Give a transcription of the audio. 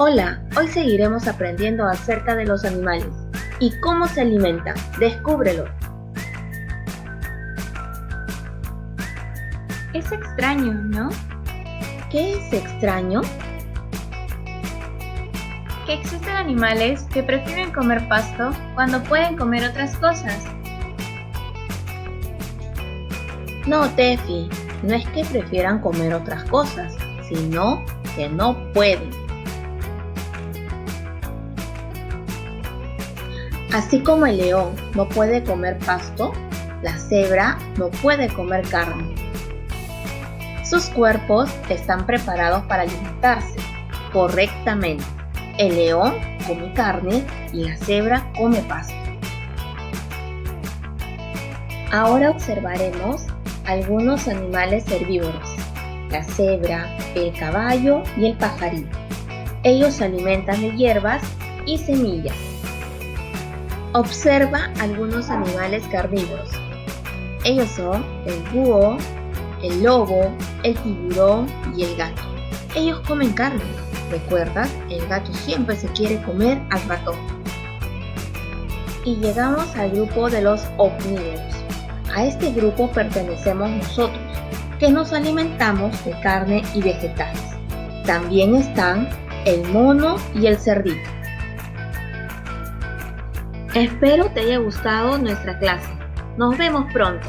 Hola, hoy seguiremos aprendiendo acerca de los animales y cómo se alimentan. Descúbrelo. Es extraño, ¿no? ¿Qué es extraño? Que existen animales que prefieren comer pasto cuando pueden comer otras cosas. No, Tefi, no es que prefieran comer otras cosas, sino que no pueden. Así como el león no puede comer pasto, la cebra no puede comer carne. Sus cuerpos están preparados para alimentarse correctamente. El león come carne y la cebra come pasto. Ahora observaremos algunos animales herbívoros: la cebra, el caballo y el pajarillo. Ellos se alimentan de hierbas y semillas. Observa algunos animales carnívoros. Ellos son el búho, el lobo, el tiburón y el gato. Ellos comen carne. ¿Recuerdas? El gato siempre se quiere comer al ratón. Y llegamos al grupo de los omnívoros. A este grupo pertenecemos nosotros, que nos alimentamos de carne y vegetales. También están el mono y el cerdito. Espero te haya gustado nuestra clase. Nos vemos pronto.